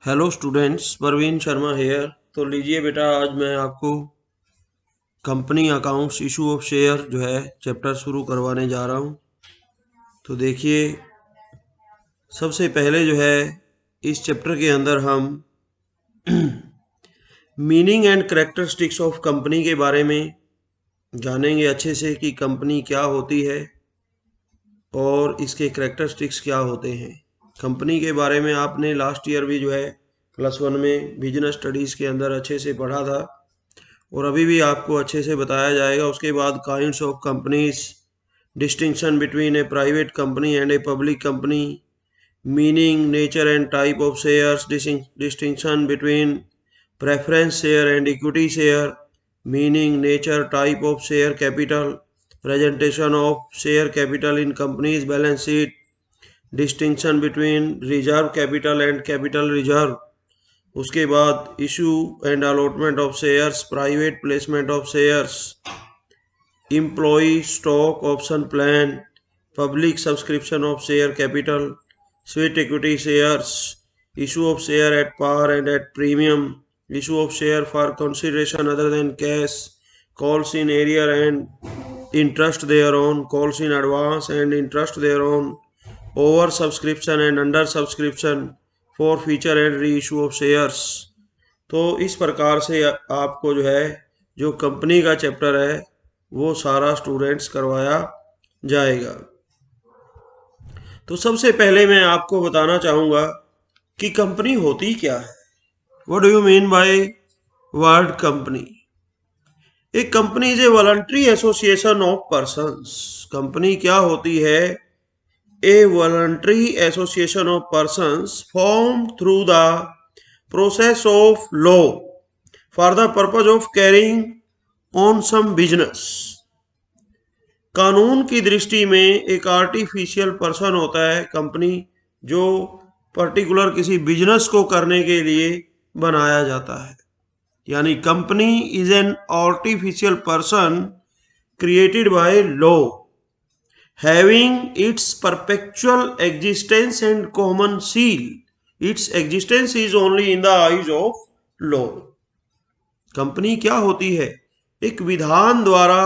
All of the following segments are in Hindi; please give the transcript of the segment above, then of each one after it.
Hello students, Parveen Sharma here. तो लीजिए बेटा, आज मैं आपको company accounts issue of share जो है चैप्टर शुरू करवाने जा रहा हूँ। तो देखिए, सबसे पहले जो है इस चैप्टर के अंदर हम meaning and characteristics of company के बारे में जानेंगे अच्छे से कि कंपनी क्या होती है और इसके कैरेक्टरिस्टिक्स क्या होते हैं। कंपनी के बारे में आपने लास्ट ईयर भी जो है +1 में बिजनेस स्टडीज़ के अंदर अच्छे से पढ़ा था और अभी भी आपको अच्छे से बताया जाएगा। उसके बाद kinds of companies, distinction between A private company and A public company, meaning, nature and type of shares, distinction between preference share and equity share, meaning, nature, type of share capital, presentation of share capital in company's balance sheet, distinction between reserve capital and capital reserve। उसके बाद issue and allotment of shares, private placement of shares, employee stock option plan, public subscription of share capital, sweat equity shares, issue of share at par and at premium, issue of share for consideration other than cash, calls in arrear and interest thereon, calls in advance and interest thereon, over subscription and under subscription, forfeiture and reissue of shares। तो इस प्रकार से आपको जो है जो कंपनी का चैप्टर है वो सारा स्टूडेंट्स करवाया जाएगा। तो सबसे पहले मैं आपको बताना चाहूँगा कि कंपनी होती क्या है। What do you mean by word company? एक company is a voluntary association of persons. Company क्या होती है? A voluntary association of persons form through the process of law for the purpose of carrying on some business. कानून की दृष्टि में एक आर्टिफिशियल पर्सन होता है कंपनी, जो पर्टिकुलर किसी बिजनेस को करने के लिए बनाया जाता है। यानी company is an artificial person created by law, having its perpetual existence and common seal. Its existence is only in the eyes of law. Company क्या होती है? एक विधान द्वारा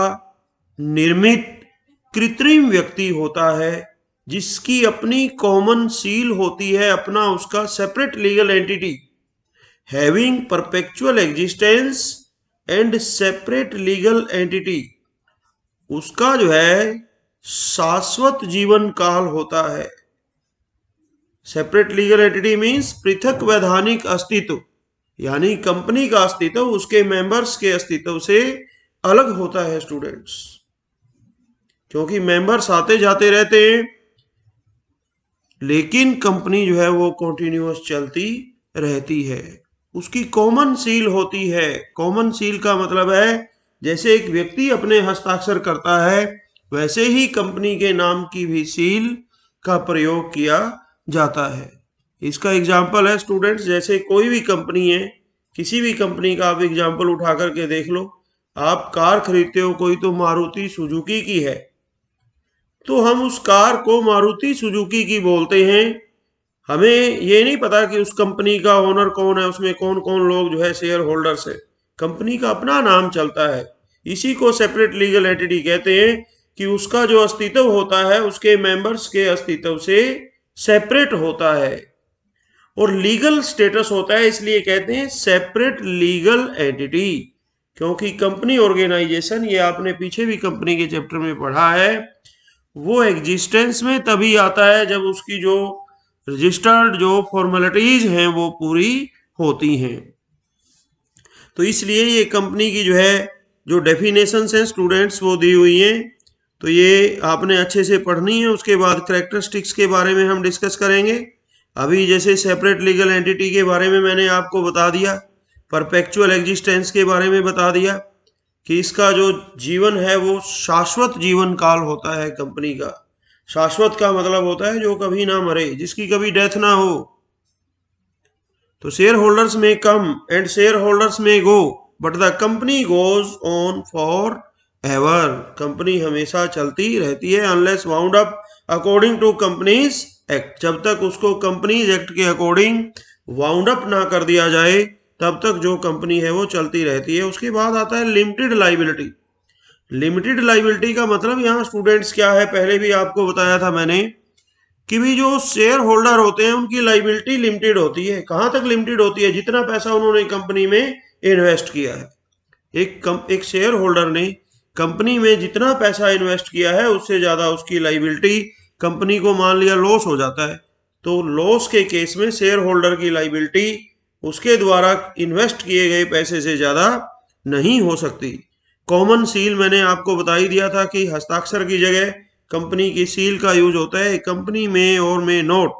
निर्मित कृत्रिम व्यक्ति होता है जिसकी अपनी कॉमन सील होती है, अपना उसका separate legal entity, having perpetual existence and separate legal entity. उसका जो है शाश्वत जीवन काल होता है। सेपरेट लीगल एंटिटी मीन्स पृथक वैधानिक अस्तित्व, यानी कंपनी का अस्तित्व उसके मेंबर्स के अस्तित्व से अलग होता है स्टूडेंट्स, क्योंकि मेंबर्स आते जाते रहते हैं, लेकिन कंपनी जो है वो कॉन्टिन्यूअस चलती रहती है। उसकी कॉमन सील होती है। कॉमन सील का मतलब है जैसे एक व्यक्ति अपने हस्ताक्षर करता है वैसे ही कंपनी के नाम की भी सील का प्रयोग किया जाता है। इसका एग्जाम्पल है स्टूडेंट्स, जैसे कोई भी कंपनी है, किसी भी कंपनी का आप एग्जाम्पल उठा करके देख लो। आप कार खरीदते हो, कोई तो मारुति सुजुकी की है, तो हम उस कार को मारुति सुजुकी की बोलते हैं। हमें ये नहीं पता कि उस कंपनी का ओनर कौन है, उसमें कौन कौन लोग जो है शेयर होल्डर्स है। कंपनी का अपना नाम चलता है। इसी को सेपरेट लीगल एंटिटी कहते हैं कि उसका जो अस्तित्व होता है उसके मेंबर्स के अस्तित्व से सेपरेट होता है और लीगल स्टेटस होता है, इसलिए कहते हैं सेपरेट लीगल एंटिटी। क्योंकि कंपनी ऑर्गेनाइजेशन, ये आपने पीछे भी कंपनी के चैप्टर में पढ़ा है, वो एग्जिस्टेंस में तभी आता है जब उसकी जो रजिस्टर्ड जो फॉर्मेलिटीज हैं वो पूरी होती हैं। तो इसलिए ये कंपनी की जो है जो डेफिनेशंस हैं स्टूडेंट्स वो दी हुई हैं, तो ये आपने अच्छे से पढ़नी है। उसके बाद कैरेक्टरिस्टिक्स के बारे में हम डिस्कस करेंगे। अभी जैसे सेपरेट लीगल एंटिटी के बारे में मैंने आपको बता दिया, परपेचुअल एग्जिस्टेंस के बारे में बता दिया कि इसका जो जीवन है वो शाश्वत जीवन काल होता है कंपनी का। शाश्वत का मतलब होता है जो कभी ना मरे, जिसकी कभी डेथ ना हो। तो शेयर होल्डर्स में कम एंड शेयर होल्डर्स में go, but the company goes on for ever. Company हमेशा चलती रहती है unless wound up according to companies act. जब तक उसको कंपनीज एक्ट के अकॉर्डिंग वाउंड अप ना कर दिया जाए तब तक जो कंपनी है वो चलती रहती है। उसके बाद आता है लिमिटेड लाइबिलिटी। लिमिटेड लाइबिलिटी का मतलब यहाँ स्टूडेंट्स क्या है, पहले भी आपको बताया था मैंने कि भी जो शेयर होल्डर होते हैं उनकी लाइबिलिटी लिमिटेड होती है। कहाँ तक लिमिटेड होती है? जितना पैसा उन्होंने कंपनी में इन्वेस्ट किया है। एक शेयर होल्डर ने कंपनी में जितना पैसा इन्वेस्ट किया है उससे ज़्यादा उसकी लाइबिलिटी, कंपनी को मान लिया लॉस हो जाता है तो लॉस के केस में शेयर होल्डर की लाइबिलिटी उसके द्वारा इन्वेस्ट किए गए पैसे से ज़्यादा नहीं हो सकती। कॉमन सील मैंने आपको बता ही दिया था कि हस्ताक्षर की जगह कंपनी की सील का यूज होता है। Company may or may not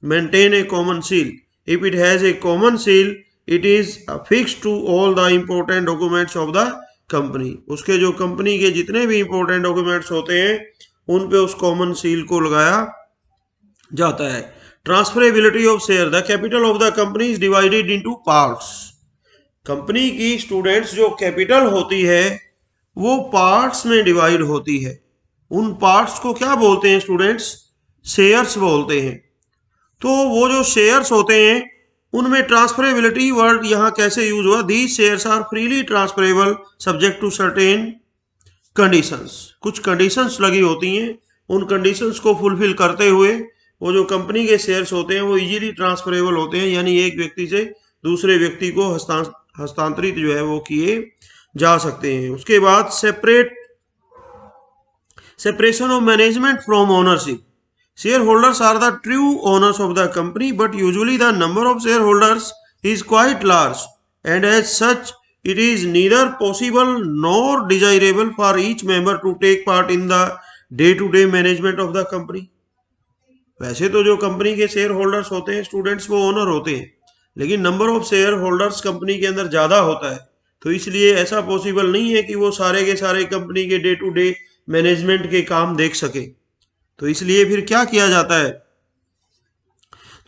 maintain a common seal if it has a common seal it is fix to all the important documents of the company. उसके जो कंपनी के जितने भी इंपॉर्टेंट डॉक्यूमेंट्स होते हैं उन पे उस कॉमन सील को लगाया जाता है। Transferability of share, the capital of the company is divided into parts. Company की स्टूडेंट्स जो कैपिटल होती है वो पार्ट्स में डिवाइड होती है। उन पार्ट्स को क्या बोलते हैं स्टूडेंट्स? शेयर्स बोलते हैं। तो वो जो शेयर्स होते हैं उनमें ट्रांसफरेबिलिटी वर्ड यहाँ कैसे यूज हुआ? These shares are freely transferable subject to certain conditions. कुछ कंडीशंस लगी होती हैं, उन कंडीशंस को फुलफिल करते हुए वो जो कंपनी के शेयर्स होते हैं वो इजीली ट्रांसफरेबल होते हैं, यानी एक व्यक्ति से दूसरे व्यक्ति को हस्तांतरित जो है वो किए जा सकते हैं। उसके बाद separation of management from ownership. Shareholders are the true owners of the company, but usually the number of shareholders is quite large, and as such, it is neither possible nor desirable for each member to take part in the day-to-day management of the company. वैसे तो जो कंपनी के शेयर होल्डर्स होते हैं स्टूडेंट्स वो ओनर होते हैं, लेकिन number of share holders company के अंदर ज़्यादा होता है, तो इसलिए ऐसा पॉसिबल नहीं है कि वो सारे के सारे कंपनी के डे टू डे मैनेजमेंट के काम देख सके। तो इसलिए फिर क्या किया जाता है?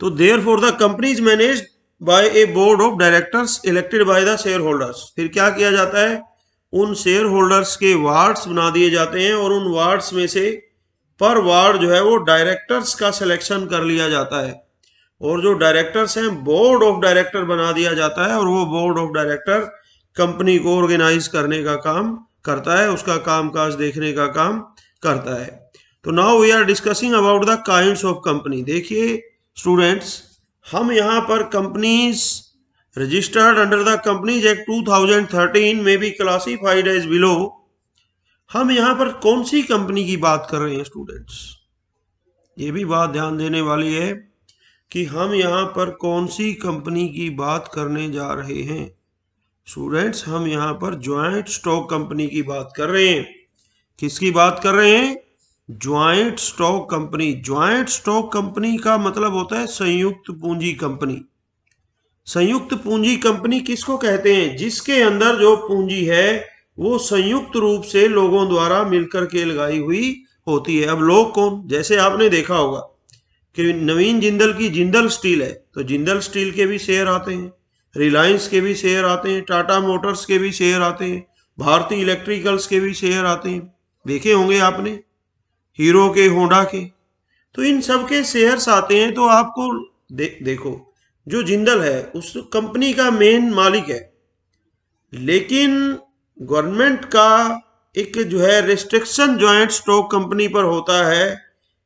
तो therefore the company is managed by A board of directors elected by the share holders. फिर क्या किया जाता है? उन शेयर होल्डर्स के वार्ड्स बना दिए जाते हैं और उन वार्ड्स में से पर वार्ड जो है वो डायरेक्टर्स का सिलेक्शन कर लिया जाता है, और जो डायरेक्टर्स हैं बोर्ड ऑफ डायरेक्टर बना दिया जाता है, और वो बोर्ड ऑफ डायरेक्टर कंपनी को ऑर्गेनाइज करने का काम करता है, उसका कामकाज देखने का काम करता है। तो now we are discussing about the kinds of company. देखिए स्टूडेंट्स, हम यहाँ पर companies registered under the companies act 2013 में भी क्लासिफाइड एज बिलो। हम यहाँ पर कौन सी कंपनी की बात कर रहे हैं स्टूडेंट्स? ये भी बात ध्यान देने वाली है कि हम यहाँ पर कौन सी कंपनी की बात करने जा रहे हैं स्टूडेंट्स। हम यहाँ पर ज्वाइंट स्टॉक कंपनी की बात कर रहे हैं। किसकी बात कर रहे हैं? Joint stock company. Joint stock company का मतलब होता है संयुक्त पूंजी कंपनी। संयुक्त पूंजी कंपनी किसको कहते हैं? जिसके अंदर जो पूंजी है वो संयुक्त रूप से लोगों द्वारा मिलकर के लगाई हुई होती है। अब लोग कौन? जैसे आपने देखा होगा कि नवीन जिंदल की जिंदल स्टील है, तो जिंदल स्टील के भी शेयर आते हैं, रिलायंस के भी शेयर आते हैं, टाटा मोटर्स के भी शेयर आते हैं, भारतीय इलेक्ट्रिकल्स के भी शेयर आते हैं, देखे होंगे आपने, हीरो के, होंडा के। तो इन सब के शेयर्स आते हैं। तो आपको देखो जो जिंदल है उस कंपनी का मेन मालिक है, लेकिन गवर्नमेंट का एक जो है रिस्ट्रिक्शन ज्वाइंट स्टॉक कंपनी पर होता है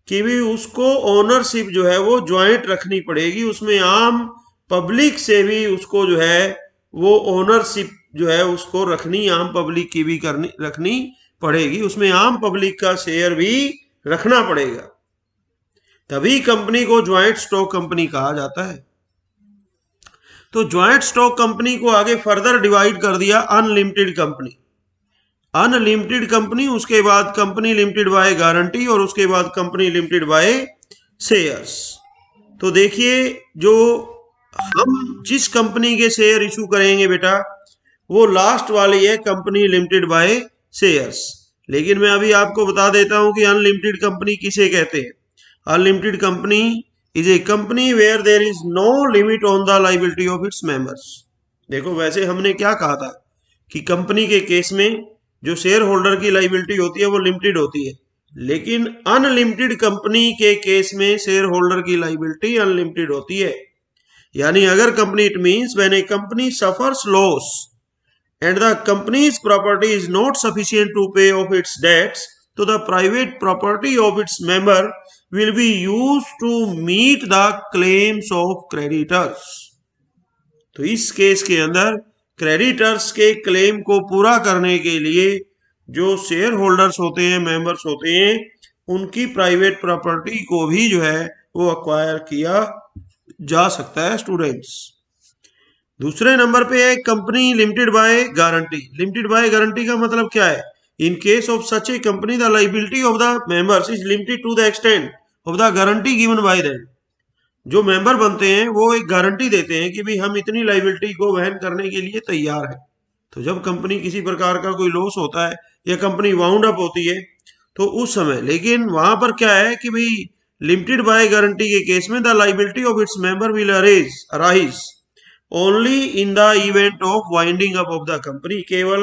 कि भी उसको ओनरशिप जो है वो ज्वाइंट रखनी पड़ेगी। उसमें आम पब्लिक से भी उसको जो है वो ओनरशिप जो है उसको रखनी, आम पब्लिक की भी रखनी पड़ेगी। उसमें आम पब्लिक का शेयर भी रखना पड़ेगा, तभी कंपनी को ज्वाइंट स्टॉक कंपनी कहा जाता है। तो ज्वाइंट स्टॉक कंपनी को आगे फर्दर डिवाइड कर दिया अनलिमिटेड कंपनी। अनलिमिटेड कंपनी, उसके बाद कंपनी लिमिटेड बाय गारंटी, और उसके बाद कंपनी लिमिटेड बाय शेयर्स। तो देखिए जो हम जिस कंपनी के शेयर इशू करेंगे बेटा वो लास्ट वाली है कंपनी लिमिटेड बाय शेयर्स। लेकिन मैं अभी आपको बता देता हूं कि अनलिमिटेड कंपनी किसे कहते हैं। Unlimited company is a company where there is no limit on the liability of its members. देखो वैसे हमने क्या कहा था कि कंपनी के केस में जो शेयर होल्डर की लायबिलिटी होती है वो लिमिटेड होती है, लेकिन अनलिमिटेड कंपनी के केस में शेयर होल्डर की लायबिलिटी अनलिमिटेड होती है। यानी अगर company, it means when A company suffers loss and the company's property is not sufficient to pay off its debts, so the private property of its member will be used to meet the claims of creditors. तो इस केस के अंदर क्रेडिटर्स के क्लेम को पूरा करने के लिए जो शेयर होल्डर्स होते हैं, मेंबर्स होते हैं, उनकी प्राइवेट प्रॉपर्टी को भी जो है वो अक्वायर किया जा सकता है स्टूडेंट्स। दूसरे नंबर पे है company limited by guarantee. Limited by guarantee का मतलब क्या है? In case of such a company the liability of the members is limited to the extent of the guarantee given by them. जो मेंबर बनते हैं वो एक गारंटी देते हैं कि भाई हम इतनी लाइबिलिटी को वहन करने के लिए तैयार है। तो जब कंपनी किसी प्रकार का कोई लॉस होता है या कंपनी वाउंड अप होती है तो उस समय, लेकिन वहां पर क्या है कि भाई लिमिटेड बाय गारंटी के केस में the liability of its member will arise only in the event of winding up of the company. केवल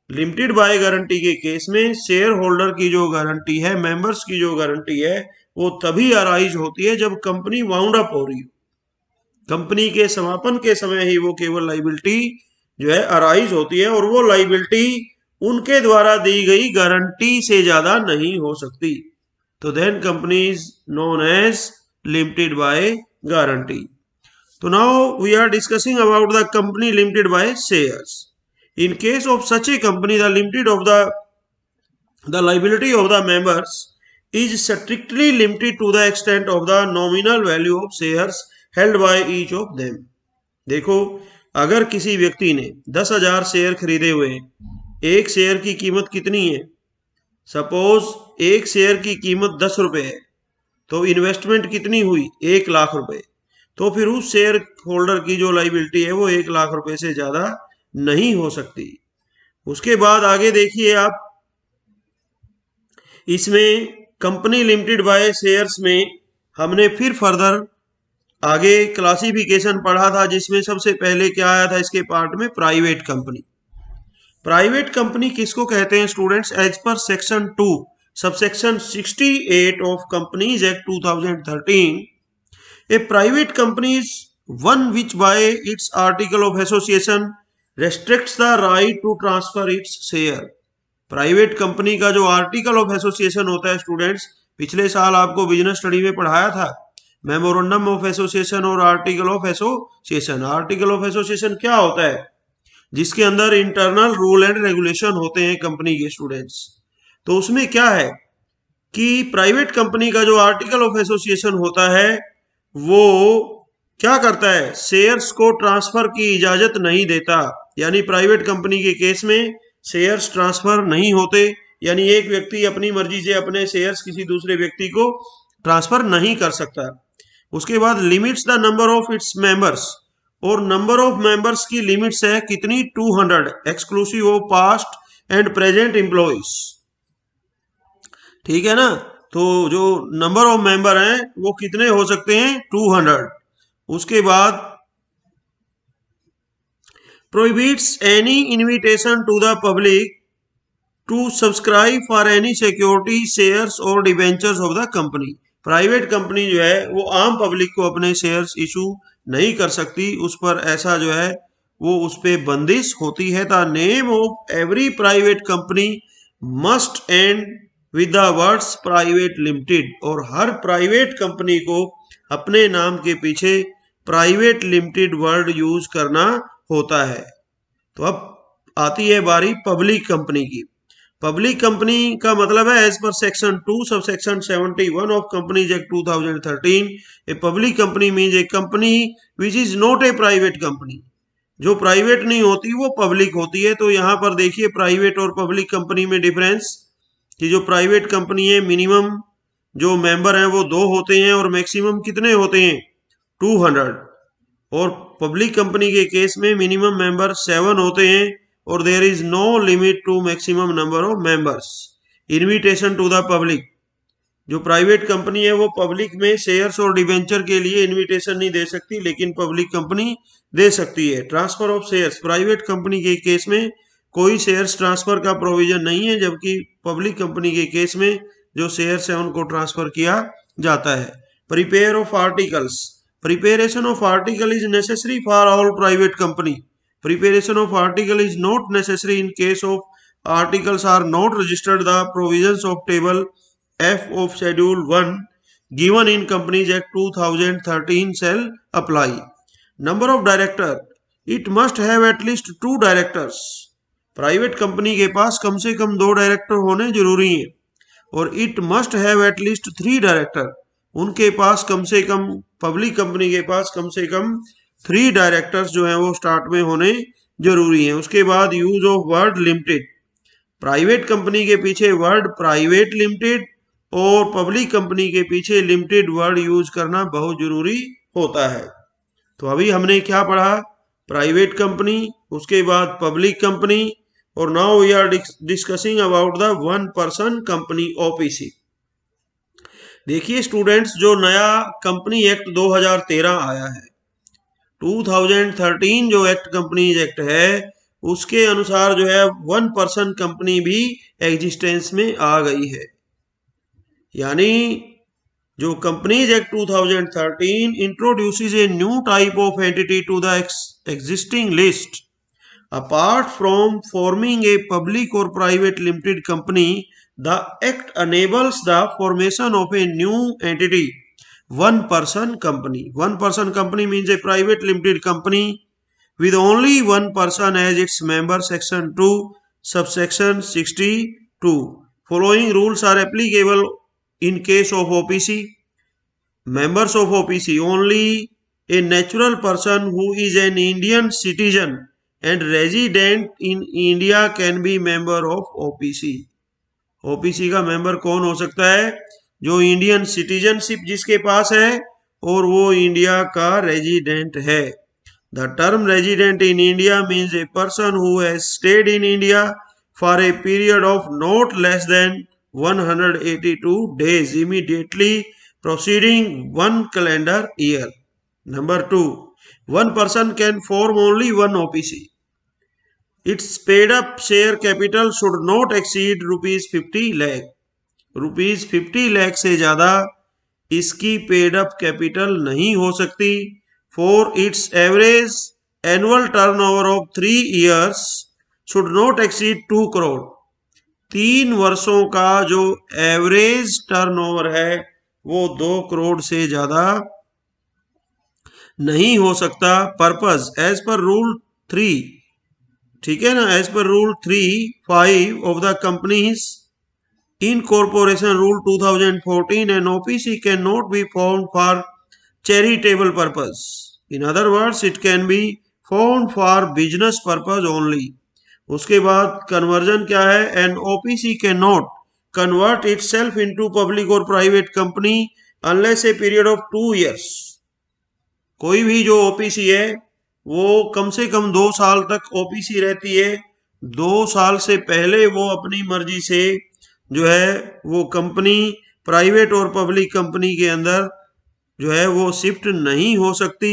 लिमिटेड बाय गारंटी के केस में शेयर होल्डर की जो गारंटी है, मेंबर्स की जो गारंटी है, वो तभी अराइज होती है जब कंपनी वाउंड अप हो रही हो। कंपनी के समापन के समय ही वो केवल लाइबिलिटी जो है अराइज होती है, और वो लाइबिलिटी उनके द्वारा दी गई गारंटी से ज्यादा नहीं हो सकती। तो then company is known as limited by guarantee. So now we are discussing about the company limited by shares. In case of such a company, the liability of the members is strictly limited to the extent of the nominal value of shares held by each of them. देखो, अगर किसी व्यक्ति ने 10,000 शेयर खरीदे हुए हैं, एक शेयर की कीमत कितनी है? सपोज एक शेयर की कीमत 10 रुपए है, तो इन्वेस्टमेंट कितनी हुई? 1 लाख रुपए। तो फिर उस शेयर होल्डर की जो लाइबिलिटी है वो 1 लाख रुपए से ज्यादा नहीं हो सकती। उसके बाद आगे देखिए आप, इसमें कंपनी लिमिटेड बाय शेयर्स में हमने फिर फर्दर आगे क्लासिफिकेशन पढ़ा था, जिसमें सबसे पहले क्या आया था इसके पार्ट में? Private company. प्राइवेट कंपनी किसको कहते हैं students? As per section 2 subsection 68 of companies act 2013, a private company is one which by its article of association restricts the right to transfer its share. Private company का जो आर्टिकल ऑफ एसोसिएशन होता है स्टूडेंट्स, पिछले साल आपको बिजनेस स्टडी में पढ़ाया था, मेमोरेंडम ऑफ एसोसिएशन और article of association. Article of association क्या होता है? जिसके अंदर इंटरनल रूल एंड रेगुलेशन होते हैं कंपनी के स्टूडेंट्स। तो उसमें क्या है कि प्राइवेट कंपनी का जो आर्टिकल ऑफ एसोसिएशन होता है वो क्या करता है? शेयर्स को ट्रांसफर की इजाजत नहीं देता। यानी प्राइवेट कंपनी के केस में शेयर्स ट्रांसफर नहीं होते, यानी एक व्यक्ति अपनी मर्जी से अपने शेयर्स किसी दूसरे व्यक्ति को ट्रांसफर नहीं कर सकता। उसके बाद limits the number of its members, और नंबर ऑफ मेंबर्स की लिमिट्स है कितनी? 200 exclusive of past and present employees. ठीक है ना? तो जो नंबर ऑफ मेंबर हैं वो कितने हो सकते हैं? 200। उसके बाद prohibits any invitation to the public to subscribe for any security shares और debentures of the company. Private company जो है वो आम पब्लिक को अपने शेयर्स इशू नहीं कर सकती, उस पर ऐसा जो है वो उस पर बंदिश होती है। The name of every private company must and with the words private limited, और हर प्राइवेट कंपनी को अपने नाम के पीछे प्राइवेट लिमिटेड वर्ड यूज करना होता है। तो अब आती है बारी पब्लिक कंपनी की। पब्लिक कंपनी का मतलब है as per section 2 subsection 71 of companies act 2013, a public company means a company which is not a private company. जो प्राइवेट नहीं होती वो पब्लिक होती है। तो यहाँ पर देखिए प्राइवेट और पब्लिक कंपनी में डिफरेंस, कि जो प्राइवेट कंपनी है मिनिमम जो मेंबर हैं वो 2 होते हैं और मैक्सिमम कितने होते हैं? 200। और पब्लिक कंपनी के केस में मिनिमम मेंबर 7 होते हैं और there is no limit to maximum number of members. Invitation to the public, जो प्राइवेट कंपनी है वो पब्लिक में शेयर्स और डिबेंचर के लिए इनविटेशन नहीं दे सकती, लेकिन पब्लिक कंपनी दे सकती है। Transfer of shares, private company के केस में कोई शेयर्स ट्रांसफर का प्रोविजन नहीं है, जबकि पब्लिक कंपनी के केस में जो शेयर्स है उनको ट्रांसफर किया जाता है। Prepare of articles, Preparation of article is necessary for all private company. Preparation of article is not necessary in case of articles are not registered. The provisions of table F of Schedule 1 given in Companies Act 2013 shall apply. Number of director, it must have at least 2 directors. Private company के पास कम से कम 2 डायरेक्टर होने जरूरी हैं। और it must have at least 3 director, उनके पास कम से कम, पब्लिक कंपनी के पास कम से कम 3 डायरेक्टर्स जो हैं वो स्टार्ट में होने जरूरी हैं। उसके बाद use of word limited, private company के पीछे वर्ड प्राइवेट लिमिटेड और पब्लिक कंपनी के पीछे लिमिटेड वर्ड यूज करना बहुत जरूरी होता है। तो अभी हमने क्या पढ़ा, प्राइवेट कंपनी, उसके बाद पब्लिक कंपनी, और now we are discussing about the 1 person company OPC. देखिए स्टूडेंट्स, जो नया कंपनी एक्ट 2013 आया है, 2013 जो एक्ट कंपनीज एक्ट है, उसके अनुसार जो है 1 पर्सन कंपनी भी एग्जिस्टेंस में आ गई है। यानी जो companies act 2013 introduces a new type of entity to the existing list. Apart from forming a public or private limited company, the act enables the formation of a new entity, 1 person company. 1 person company means a private limited company with only 1 person as its member. Section 2 subsection 62. Following rules are applicable in case of OPC. Members of OPC: only a natural person who is an Indian citizen and resident in India can be member of OPC. OPC का मेंबर कौन हो सकता है? जो इंडियन सिटीजनशिप जिसके पास है और वो इंडिया का रेजिडेंट है। The term resident in India means a person who has stayed in India for a period of not less than 182 days immediately preceding 1 calendar year. Number 2, 1 person can form only 1 OPC. Its paid up share capital should not exceed rupees 50 lakh. Rupees 50 lakh से ज्यादा इसकी पेड अप कैपिटल नहीं हो सकती। For its average annual turnover of 3 years should not exceed 2 crore. 3 वर्षों का जो एवरेज टर्नओवर है वो 2 करोड़ से ज्यादा नहीं हो सकता। पर्पस एज पर रूल 3, ठीक है ना, as per rule 3(5) of the companies Incorporation Rule 2014, an OPC cannot be formed for charitable purpose. In other words, it can be formed for business purpose only. उसके बाद conversion क्या है? An OPC cannot convert itself into public or private company unless a period of 2 years. कोई भी जो OPC है वो कम से कम 2 साल तक OPC रहती है। 2 साल से पहले वो अपनी मर्जी से जो है वो कंपनी प्राइवेट और पब्लिक कंपनी के अंदर जो है वो शिफ्ट नहीं हो सकती।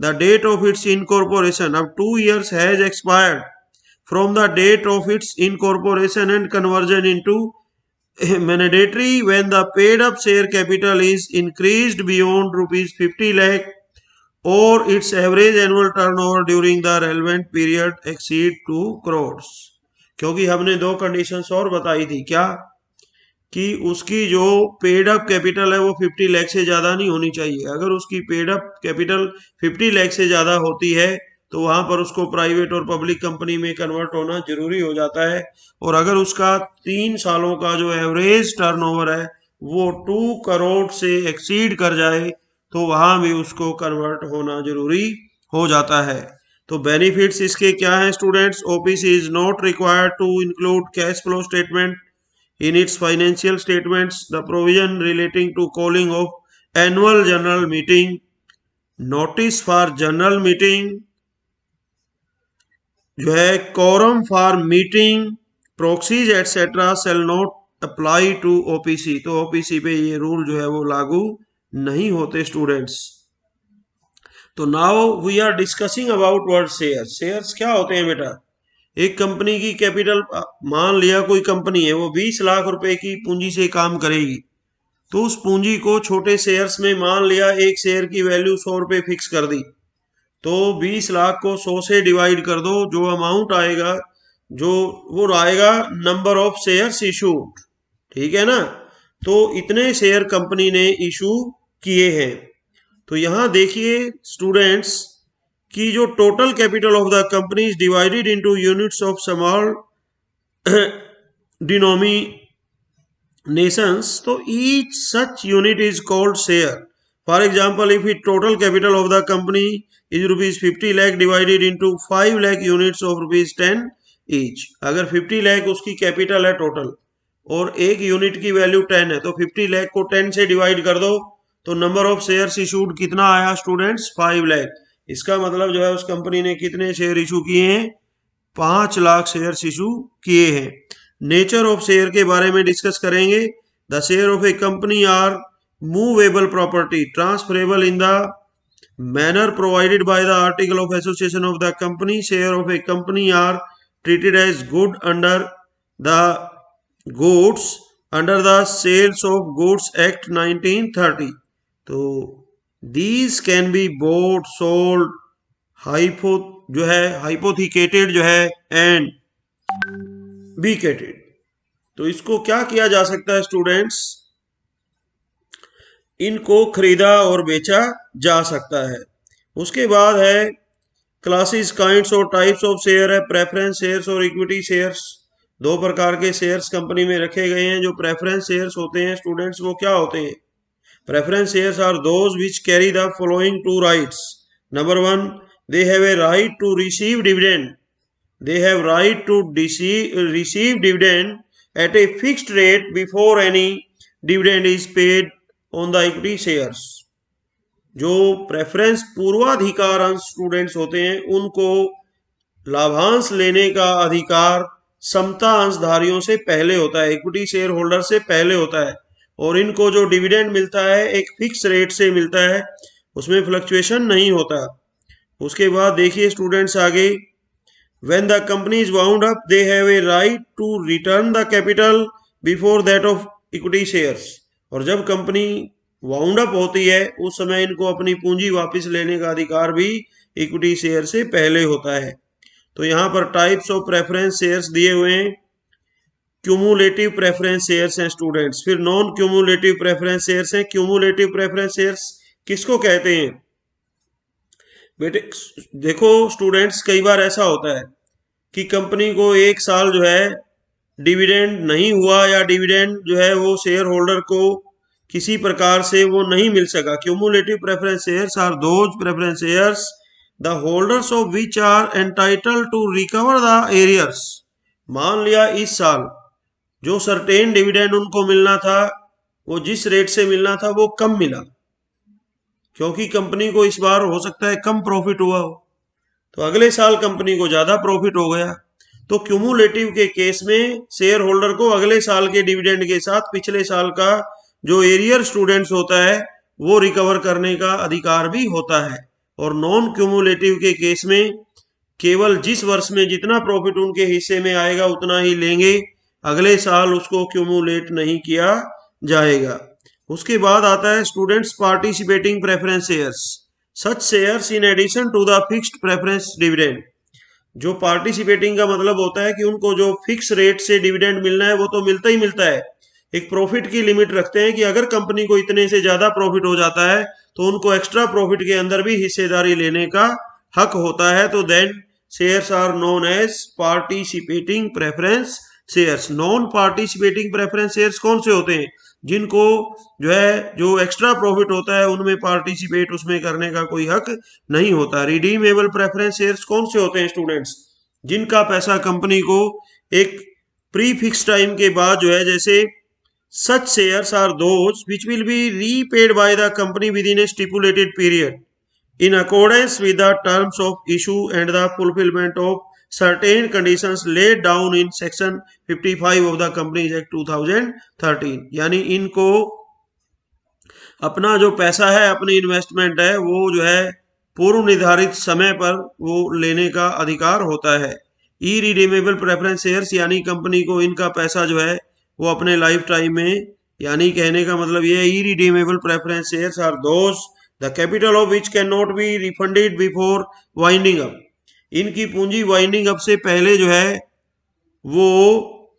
The date of its incorporation, अब 2 years has expired from the date of its incorporation and conversion into mandatory when the paid up share capital is increased beyond rupees 50 lakh और its average annual turnover during the relevant period exceed 2 crores। क्योंकि हमने 2 कंडीशंस और बताई थी, क्या कि उसकी जो पेड अप कैपिटल है वो 50 लाख से ज़्यादा नहीं होनी चाहिए। अगर उसकी पेड अप कैपिटल 50 लाख से ज़्यादा होती है तो वहाँ पर उसको प्राइवेट और पब्लिक कंपनी में कन्वर्ट होना जरूरी हो जाता है। और अगर उसका 3 सालों का जो एवरेज टर्नओवर है वो 2 करोड़ से एक्सीड कर जाए तो वहाँ भी उसको कन्वर्ट होना जरूरी हो जाता है। तो बेनिफिट्स इसके क्या हैं students? OPC is not required to include cash flow statement in its financial statements. The provision relating to calling of annual general meeting, notice for general meeting जो है, quorum for meeting, proxies etc. shall not apply to OPC। तो OPC पे ये रूल जो है वो लागू नहीं होते स्टूडेंट्स। तो now we are discussing about word share. Shares क्या होते हैं बेटा? एक कंपनी की कैपिटल, मान लिया कोई कंपनी है वो 20 लाख रुपए की पूंजी से काम करेगी तो उस पूंजी को छोटे शेयर्स में मान लिया एक शेयर की वैल्यू 100 रुपये फिक्स कर दी, तो 20 लाख को 100 से डिवाइड कर दो, जो अमाउंट आएगा जो वो आएगा नंबर ऑफ शेयर्स इशूड, ठीक है ना। तो इतने शेयर कंपनी ने इशू किए हैं। तो यहां देखिए स्टूडेंट्स कि जो total capital of the company is divided into units of small denominations, तो each such unit is called share. For example, if the total capital of the company is rupees 50 lakh divided into 5 lakh units of rupees 10 each, अगर 50 लाख उसकी कैपिटल है टोटल और एक यूनिट की वैल्यू 10 है, तो 50 लाख को 10 से डिवाइड कर दो, तो नंबर ऑफ शेयर्स इशूड कितना आया स्टूडेंट्स? 5 लाख। इसका मतलब जो है उस कंपनी ने कितने शेयर इशू किए हैं? 5 लाख शेयर्स इशू किए हैं। नेचर ऑफ शेयर के बारे में डिस्कस करेंगे। The share of a company are movable property transferable in the manner provided by the article of association of the company. Share of a company are treated as good under the goods under the sales of goods act 1930। तो these can be bought sold जो है हाइपोथिकेटेड जो है एंड वीकेटेड। तो इसको क्या किया जा सकता है स्टूडेंट्स? इनको खरीदा और बेचा जा सकता है। उसके बाद है क्लासेस, काइंड्स और टाइप्स ऑफ शेयर है। प्रेफरेंस शेयर्स और इक्विटी शेयर्स, दो प्रकार के शेयर्स कंपनी में रखे गए हैं। जो प्रेफरेंस शेयर्स होते हैं स्टूडेंट्स वो क्या होते हैं? Preference shares are those which carry the following two rights. Number 1, they have a right to receive dividend. They have right to receive dividend at a fixed rate before any dividend is paid on the equity shares. जो प्रेफरेंस पूर्वाधिकार अंश स्टूडेंट्स होते हैं उनको लाभांश लेने का अधिकार समता अंशधारियों से पहले होता है, इक्विटी शेयर होल्डर से पहले होता है। और इनको जो डिविडेंड मिलता है एक फिक्स रेट से मिलता है, उसमें फ्लक्चुएशन नहीं होता। उसके बाद देखिए स्टूडेंट्स आगे, when the company is wound up they have a right to return the capital before that of equity shares. और जब कंपनी वाउंड अप होती है उस समय इनको अपनी पूंजी वापस लेने का अधिकार भी इक्विटी शेयर से पहले होता है। तो यहाँ पर टाइप्स ऑफ प्रेफरेंस शेयर्स दिए हुए हैं। क्यूमुलेटिव प्रेफरेंस शेयर्स हैं स्टूडेंट्स, फिर नॉन क्यूमुलेटिव प्रेफरेंस शेयर्स हैं। क्यूमुलेटिव प्रेफरेंस शेयर्स किसको कहते हैं? बेटे देखो स्टूडेंट्स, कई बार ऐसा होता है कि कंपनी को एक साल जो है डिविडेंड नहीं हुआ या डिविडेंड जो है वो शेयर होल्डर को किसी प्रकार से वो नहीं मिल सका। Cumulative preference shares are those preference shares the holders of which are entitled to recover the arrears. मान लिया इस साल जो सर्टेन डिविडेंड उनको मिलना था वो जिस रेट से मिलना था वो कम मिला, क्योंकि कंपनी को इस बार हो सकता है कम प्रॉफिट हुआ हो, तो अगले साल कंपनी को ज्यादा प्रॉफिट हो गया। तो क्यूमुलेटिव के केस में शेयर होल्डर को अगले साल के डिविडेंड के साथ पिछले साल का जो एरियर स्टूडेंट्स होता है वो रिकवर करने का अधिकार भी होता है। और नॉन क्यूमुलेटिव के केस में केवल जिस वर्ष में जितना प्रॉफिट उनके हिस्से में आएगा उतना ही लेंगे, अगले साल उसको क्यूमुलेट नहीं किया जाएगा। उसके बाद आता है students participating preference shares. Such shares in addition to the fixed preference dividend. जो पार्टिसिपेटिंग का मतलब होता है कि उनको जो फिक्स रेट से डिविडेंड मिलना है वो तो मिलता ही मिलता है, एक प्रॉफिट की लिमिट रखते हैं कि अगर कंपनी को इतने से ज्यादा प्रॉफिट हो जाता है तो उनको एक्स्ट्रा प्रॉफिट के अंदर भी हिस्सेदारी लेने का हक होता है। तो then shares are known as participating preference shares. Non participating preference shares कौन से होते हैं? जिनको जो है जो एक्स्ट्रा प्रॉफिट होता है उनमें पार्टिसिपेट उसमें करने का कोई हक नहीं होता। रिडीमेबल प्रेफरेंस शेयर्स कौन से होते हैं स्टूडेंट्स? जिनका पैसा कंपनी को एक प्री फिक्स टाइम के बाद जो है, जैसे such shares are those which will be repaid by the company within a stipulated period in accordance with the terms of issue and the fulfillment of certain conditions laid down in section 55 of the Companies Act 2013। यानी इनको अपना जो पैसा है, अपनी इन्वेस्टमेंट है, वो जो है पूर्व निर्धारित समय पर वो लेने का अधिकार होता है। इरिडीमेबल प्रेफरेंस शेयर्स यानी कंपनी को इनका पैसा जो है वो अपने लाइफ टाइम में यानी कहने का मतलब ये irredeemable preference shares are those the capital of which can not be refunded before winding up. इनकी पूंजी वाइंडिंग अप से पहले जो है वो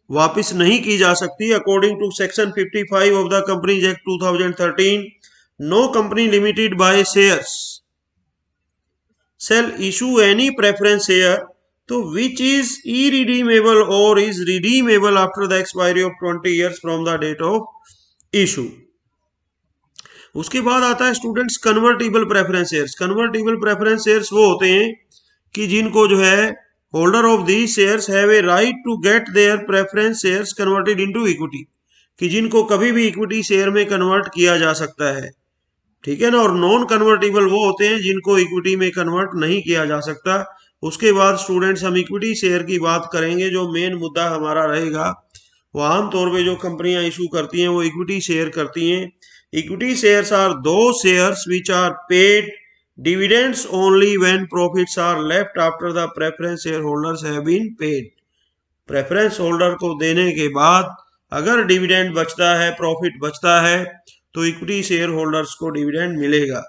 वापस नहीं की जा सकती। According to section 55 of the companies act 2013, no company limited by shares shall issue any preference share तो which is irredeemable or is redeemable after the expiry of 20 years from the date of issue। उसके बाद आता है students convertible preference shares. Convertible preference shares वो होते हैं कि जिनको जो है holder of the shares have a right to get their preference shares converted into equity, कि जिनको कभी भी इक्विटी शेयर में कन्वर्ट किया जा सकता है, ठीक है ना। और नॉन कन्वर्टेबल वो होते हैं जिनको इक्विटी में कन्वर्ट नहीं किया जा सकता। उसके बाद स्टूडेंट्स हम इक्विटी शेयर की बात करेंगे। जो मेन मुद्दा हमारा रहेगा वो आमतौर पे जो कंपनियां इशू करती हैं वो इक्विटी शेयर करती हैं। Equity shares are those shares which are paid dividends only when profits are left after the preference share holders have been paid. Preference holder को देने के बाद अगर डिविडेंड बचता है, प्रॉफिट बचता है, तो इक्विटी शेयर होल्डर्स को डिविडेंड मिलेगा।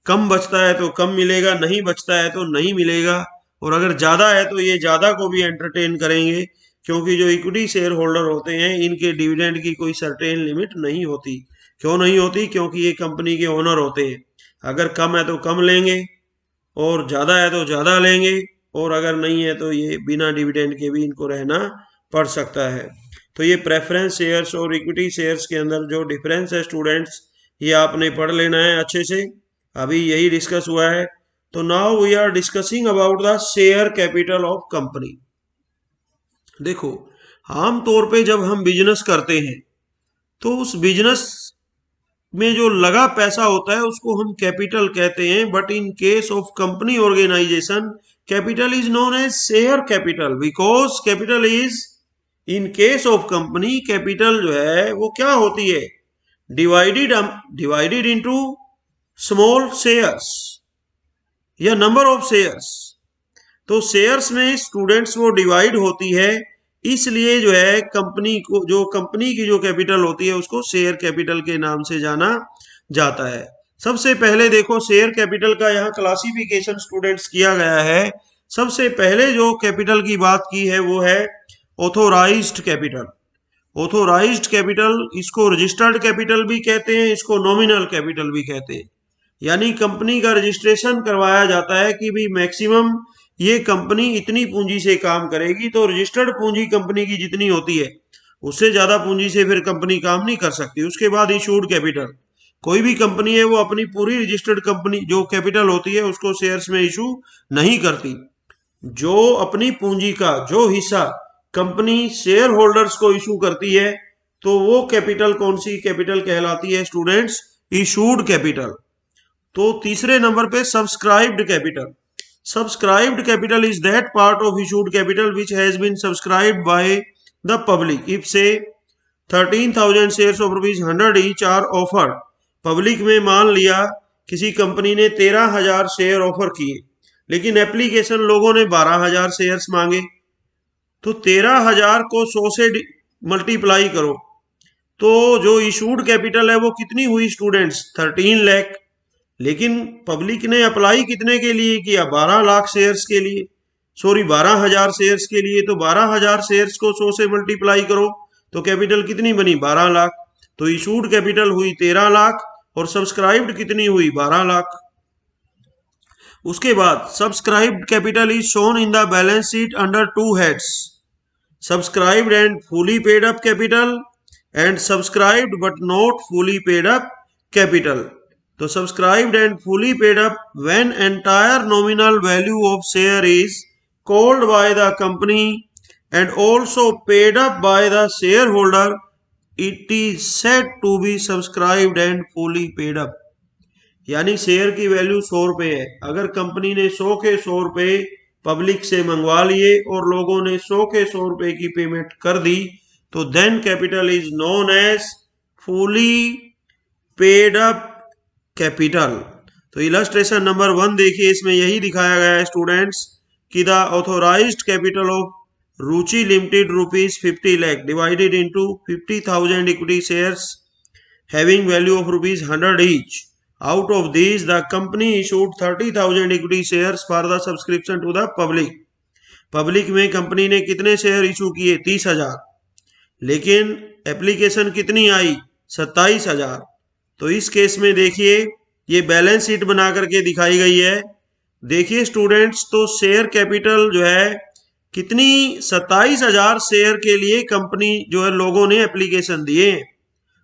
कम बचता है तो कम मिलेगा, नहीं बचता है तो नहीं मिलेगा। और अगर ज्यादा है तो ये ज्यादा को भी एंटरटेन करेंगे, क्योंकि जो इक्विटी शेयर होल्डर होते हैं इनके डिविडेंड की कोई सर्टेन लिमिट नहीं होती। क्यों नहीं होती? क्योंकि ये कंपनी के ओनर होते हैं। अगर कम है तो कम लेंगे और ज्यादा है तो ज्यादा लेंगे, और अगर नहीं है तो ये बिना डिविडेंड के भी इनको रहना पड़ सकता है। तो ये प्रेफरेंस शेयर्स और इक्विटी शेयर्स के अंदर जो डिफरेंस है स्टूडेंट्स, ये आपने पढ़ लेना है अच्छे से। अभी यही डिस्कस हुआ है। तो now we are discussing about the share capital of company. देखो, आमतौर पे जब हम बिजनेस करते हैं तो उस बिजनेस में जो लगा पैसा होता है उसको हम कैपिटल कहते हैं। But in case of company organization, capital is known as share capital, because capital is in case of company, capital जो है वो क्या होती है? डिवाइडेड इनटू स्मॉल शेयर्स या नंबर ऑफ शेयर्स। तो शेयर्स में स्टूडेंट्स वो डिवाइड होती है, इसलिए जो है कंपनी को, जो कंपनी की जो कैपिटल होती है उसको शेयर कैपिटल के नाम से जाना जाता है। सबसे पहले देखो शेयर कैपिटल का यहाँ क्लासिफिकेशन स्टूडेंट्स किया गया है। सबसे पहले जो कैपिटल की बात की है वो है ऑथोराइज्ड कैपिटल। ऑथोराइज्ड कैपिटल, इसको रजिस्टर्ड कैपिटल भी कहते हैं, इसको नॉमिनल कैपिटल भी कहते हैं। यानी कंपनी का रजिस्ट्रेशन करवाया जाता है कि भाई मैक्सिमम ये कंपनी इतनी पूंजी से काम करेगी, तो रजिस्टर्ड पूंजी कंपनी की जितनी होती है उससे ज्यादा पूंजी से फिर कंपनी काम नहीं कर सकती। उसके बाद इशूड कैपिटल, कोई भी कंपनी है वो अपनी पूरी रजिस्टर्ड कंपनी जो कैपिटल होती है उसको शेयर्स में इशू नहीं करती। जो अपनी पूंजी का जो हिस्सा कंपनी शेयर होल्डर्स को इशू करती है तो वो कैपिटल कौन सी कैपिटल कहलाती है स्टूडेंट्स? Issued capital. तो तीसरे नंबर पे subscribed capital. Subscribed capital is that part of issued capital which has been subscribed by the public if say 13,000 shares of ₹100 each are offered. Public में मान लिया किसी कंपनी ने 13,000 शेयर ऑफर किए, लेकिन एप्लीकेशन लोगों ने 12,000 शेयर्स मांगे, तो 13,000 को 100 से मल्टीप्लाई करो तो जो इशूड कैपिटल है वो कितनी हुई स्टूडेंट्स? 13 लाख। लेकिन पब्लिक ने अप्लाई कितने के लिए किया? 12 लाख शेयर्स के लिए, सॉरी 12,000 शेयर्स के लिए। तो 12,000 शेयर्स को 100 से मल्टीप्लाई करो तो कैपिटल कितनी बनी? 12 लाख। तो इशूड कैपिटल हुई 13 लाख और सब्सक्राइब्ड कितनी हुई? 12 लाख। उसके बाद subscribed capital is shown in the balance sheet under 2 heads, subscribed and fully paid up capital and subscribed but not fully paid up capital. तो subscribed and fully paid up when entire nominal value of share is called by the company and also paid up by the share holder, it is said to be subscribed and fully paid up. यानी शेयर की वैल्यू 100 रुपए है, अगर कंपनी ने 100 के 100 रुपए पब्लिक से मंगवा लिए और लोगों ने 100 के 100 रुपए की पेमेंट कर दी, तो then capital is known as fully paid up capital. तो इलस्ट्रेशन नंबर 1 देखिए, इसमें यही दिखाया गया है स्टूडेंट्स कि the authorised capital of Ruchi limited ₹50 lakh divided into 50,000 equity shares having value of rupees 100 each. Out of these, the company issued 30,000 equity shares for the subscription to the public. Public में कंपनी ने कितने शेयर इशू किए? 30,000, लेकिन एप्लीकेशन कितनी आई? 27,000। तो इस केस में देखिए ये बैलेंस शीट बना करके दिखाई गई है। देखिए स्टूडेंट्स, तो शेयर कैपिटल जो है कितनी, 27,000 शेयर के लिए कंपनी जो है लोगों ने एप्लीकेशन दिए।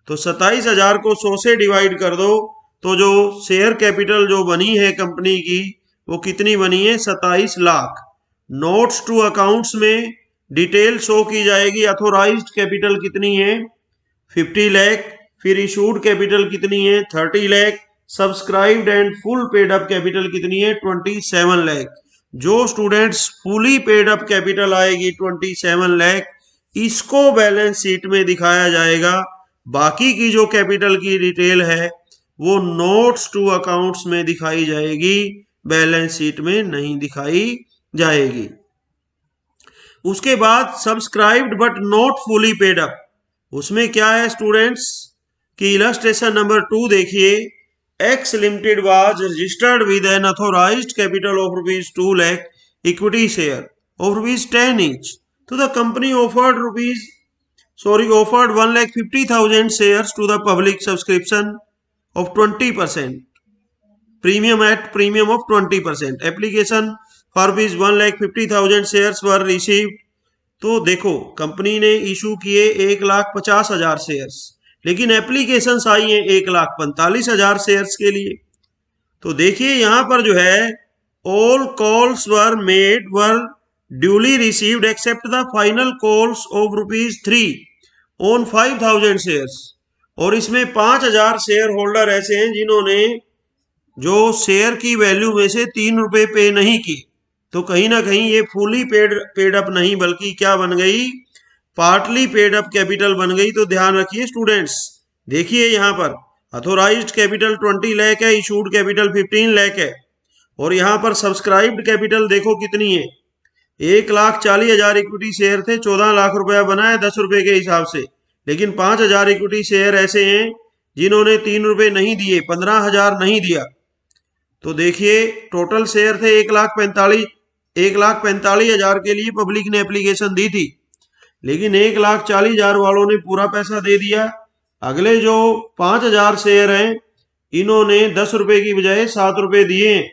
तो 27,000 को 100 से डिवाइड कर दो, तो जो शेयर कैपिटल जो बनी है कंपनी की वो कितनी बनी है? 27 लाख। नोट्स टू अकाउंट्स में डिटेल शो की जाएगी। अथोराइज्ड कैपिटल कितनी है? 50 लाख। फिर इशूड कैपिटल कितनी है? 30 lakh. Subscribed and full paid up capital कितनी है? 27 लाख। जो students fully paid up capital आएगी 27 लाख, इसको बैलेंस शीट में दिखाया जाएगा। बाकी की जो कैपिटल की डिटेल है वो नोट्स टू अकाउंट्स में दिखाई जाएगी, बैलेंस शीट में नहीं दिखाई जाएगी। उसके बाद subscribed but not fully paid up, उसमें क्या है स्टूडेंट्स कि इलस्ट्रेशन नंबर 2 देखिए। X limited was registered with an authorised capital of rupees 2 lakh equity share of rupees 10 each. तो the company offered 1,50,000 shares to the public subscription of 20%, premium of 20%. Application for rupees 1,50,000 shares were received. तो देखो कंपनी ने इशू किए 1,50,000 शेयर्स, लेकिन एप्लीकेशन आई है 1,45,000 शेयर्स के लिए। तो देखिए यहां पर जो है all calls were made were duly received except the final calls of rupees 3 on 5,000 shares. और इसमें 5,000 शेयर होल्डर ऐसे हैं जिन्होंने जो शेयर की वैल्यू में से 3 रुपए पे नहीं की। तो कहीं ना कहीं ये फुली पेड अप नहीं बल्कि क्या बन गई? पार्टली पेड अप कैपिटल बन गई। तो ध्यान रखिए स्टूडेंट्स, देखिए यहां पर अथोराइज्ड कैपिटल 20 लाख है, इशूड कैपिटल 15 लाख है, और यहां पर सब्सक्राइब्ड कैपिटल देखो कितनी है? 1,40,000 इक्विटी शेयर थे, 14 लाख रुपया बना है 10 रुपए के हिसाब से। लेकिन 5,000 इक्विटी शेयर ऐसे हैं जिन्होंने 3 रुपए नहीं दिए, 15,000 नहीं दिया। तो देखिए टोटल शेयर थे 1,45,000 के लिए पब्लिक ने एप्लीकेशन दी थी, लेकिन 1,40,000 वालों ने पूरा पैसा दे दिया। अगले जो 5,000 शेयर हैं इन्होंने 10 रुपए की बजाय 7 रुपए दिए,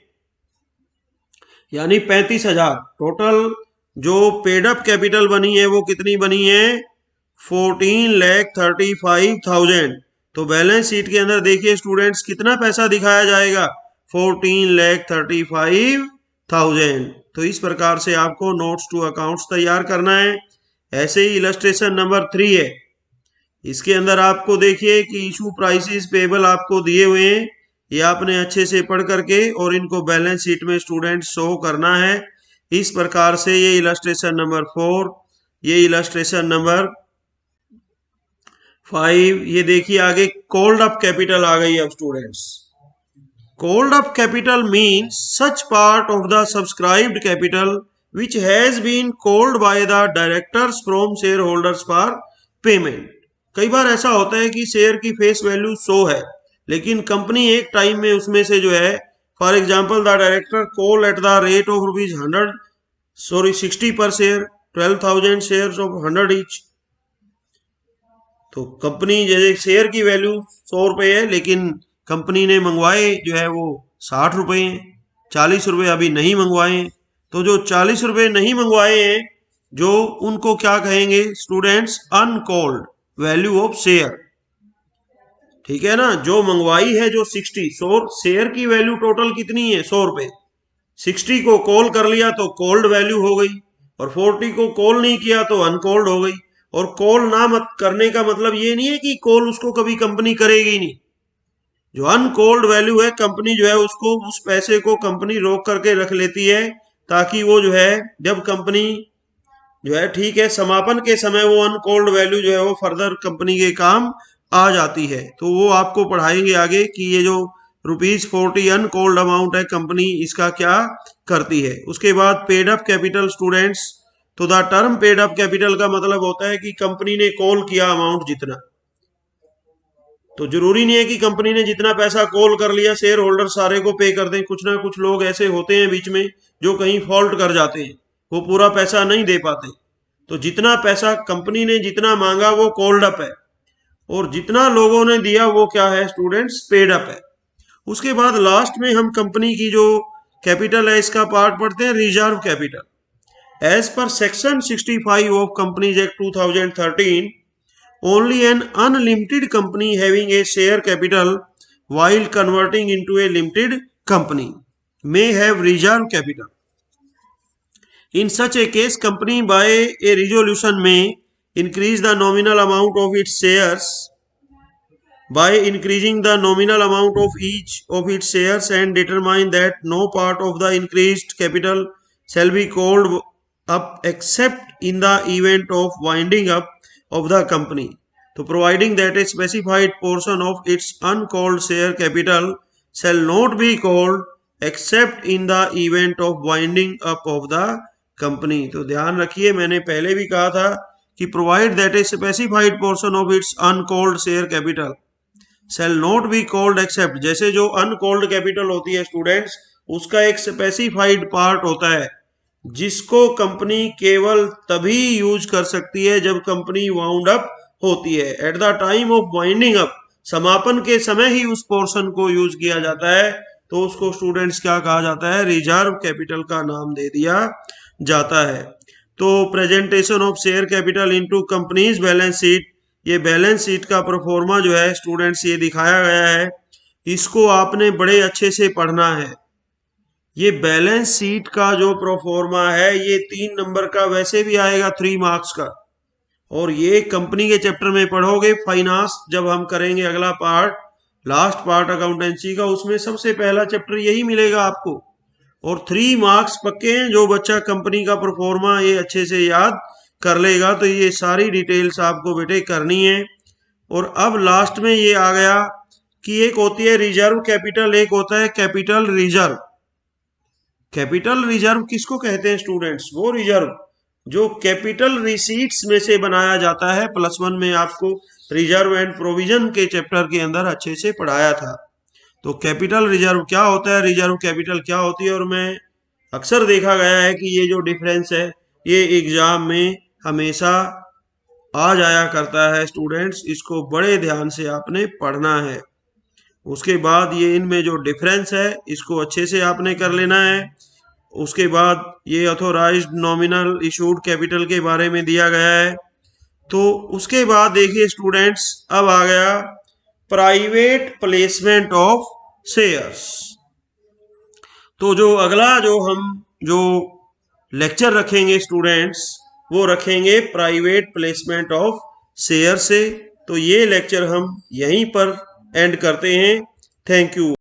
यानी 35,000। टोटल जो पेडअप कैपिटल बनी है वो कितनी बनी है? 14,35,000। तो बैलेंस शीट के अंदर देखिए स्टूडेंट्स कितना पैसा दिखाया जाएगा? 14,35,000। तो इस प्रकार से आपको नोट्स टू अकाउंट्स तैयार करना है। ऐसे ही इलस्ट्रेशन नंबर 3 है, इसके अंदर आपको देखिए कि इशू प्राइसेस पेबल आपको दिए हुए हैं, ये आपने अच्छे से पढ़ करके और इनको बैलेंस शीट में स्टूडेंट शो करना है। इस प्रकार से ये इलस्ट्रेशन नंबर 4, ये इलस्ट्रेशन नंबर 5, ये देखिए आगे कॉल्ड अप कैपिटल आ गई। अब students, called up capital means such part of the subscribed capital which has been called by the directors from shareholders for payment। कई बार ऐसा होता है कि शेयर की फेस वैल्यू 100 है, लेकिन कंपनी एक टाइम में उसमें से जो है, for example the director call at the rate of rupees 60 पर शेयर, 12,000 शेयर्स ऑफ 100 ईच। तो कंपनी जैसे शेयर की वैल्यू 100 रुपए है, लेकिन कंपनी ने मंगवाए जो है वो 60 रुपए हैं, 40 रुपए अभी नहीं मंगवाए हैं। तो जो 40 रुपए नहीं मंगवाए हैं, जो उनको क्या कहेंगे students? Uncalled value of share. ठीक है ना? जो मंगवाई है जो 100 शेयर की वैल्यू टोटल कितनी है? 100 रुपए। 60 को कॉल कर लिया तो कॉल्ड वैल्यू हो गई, और 40 को कॉल नहीं किया तो अनकॉल्ड हो गई। और कॉल ना मत करने का मतलब ये नहीं है कि कॉल उसको कभी कंपनी करेगी नहीं। जो अनकॉल्ड वैल्यू है, कंपनी जो है उसको, उस पैसे को कंपनी रोक करके रख लेती है, ताकि वो जो है जब कंपनी जो है ठीक है समापन के समय वो अनकॉल्ड वैल्यू जो है वो फर्दर कंपनी के काम आ जाती है। तो वो आपको पढ़ाएंगे आगे कि ये जो ₹40 अनकॉल्ड अमाउंट है कंपनी इसका क्या करती है। उसके बाद पेड अप कैपिटल स्टूडेंट्स, तो the term paid up capital का मतलब होता है कि कंपनी ने कॉल किया अमाउंट जितना। तो जरूरी नहीं है कि कंपनी ने जितना पैसा कॉल कर लिया शेयर होल्डर सारे को पे कर दें। कुछ ना कुछ लोग ऐसे होते हैं बीच में जो कहीं फॉल्ट कर जाते हैं, वो पूरा पैसा नहीं दे पाते। तो जितना पैसा कंपनी ने जितना मांगा वो कॉल्ड अप है, और जितना लोगों ने दिया वो क्या है स्टूडेंट्स, पेड अप है। उसके बाद लास्ट में हम कंपनी की जो कैपिटल है इसका पार्ट पढ़ते हैं, reserve capital. As per section 65 of companies act 2013, only an unlimited company having a share capital while converting into a limited company may have reserve capital. In such a case, company by a resolution may increase the nominal amount of its shares by increasing the nominal amount of each of its shares and determine that no part of the increased capital shall be called up except in the event of winding up of the company. So providing that a specified portion of its uncalled share capital shall not be called except in the event of winding up of the company. तो ध्यान रखिए, मैंने पहले भी कहा था कि provide that a specified portion of its uncalled share capital shall not be called except, जैसे जो uncalled capital होती है स्टूडेंट्स, उसका एक स्पेसिफाइड पार्ट होता है जिसको कंपनी केवल तभी यूज कर सकती है जब कंपनी वाउंड अप होती है। At the time of winding up, समापन के समय ही उस पोर्शन को यूज किया जाता है, तो उसको स्टूडेंट्स क्या कहा जाता है, रिजर्व कैपिटल का नाम दे दिया जाता है। तो presentation of share capital into companies balance sheet, ये बैलेंस शीट का प्रोफॉर्मा जो है स्टूडेंट्स ये दिखाया गया है, इसको आपने बड़े अच्छे से पढ़ना है। ये बैलेंस शीट का जो प्रोफॉर्मा है ये 3 नंबर का वैसे भी आएगा 3 मार्क्स का, और ये कंपनी के चैप्टर में पढ़ोगे। फाइनेंस जब हम करेंगे अगला पार्ट, लास्ट पार्ट अकाउंटेंसी का, उसमें सबसे पहला चैप्टर यही मिलेगा आपको, और 3 मार्क्स पक्के हैं। जो बच्चा कंपनी का प्रोफॉर्मा ये अच्छे से याद कर लेगा तो ये सारी डिटेल्स आपको बेटे करनी है। और अब लास्ट में ये आ गया कि एक होती है रिजर्व कैपिटल, एक होता है कैपिटल रिजर्व। कैपिटल रिजर्व किसको कहते हैं स्टूडेंट्स, वो रिजर्व जो कैपिटल रिसीट्स में से बनाया जाता है। +1 में आपको रिजर्व एंड प्रोविजन के चैप्टर के अंदर अच्छे से पढ़ाया था। तो कैपिटल रिजर्व क्या होता है, रिजर्व कैपिटल क्या होती है, और मैं अक्सर देखा गया है कि ये जो डिफरेंस है ये एग्जाम में हमेशा आ जाया करता है स्टूडेंट्स, इसको बड़े ध्यान से आपने पढ़ना है। उसके बाद ये इनमें जो डिफरेंस है इसको अच्छे से आपने कर लेना है। उसके बाद ये ऑथोराइज्ड नॉमिनल इशूड कैपिटल के बारे में दिया गया है। तो उसके बाद देखिए स्टूडेंट्स, अब आ गया प्राइवेट प्लेसमेंट ऑफ शेयर्स। तो जो अगला जो हम जो लेक्चर रखेंगे स्टूडेंट्स, वो रखेंगे प्राइवेट प्लेसमेंट ऑफ शेयर से। तो ये लेक्चर हम यहीं पर एंड करते हैं। Thank you.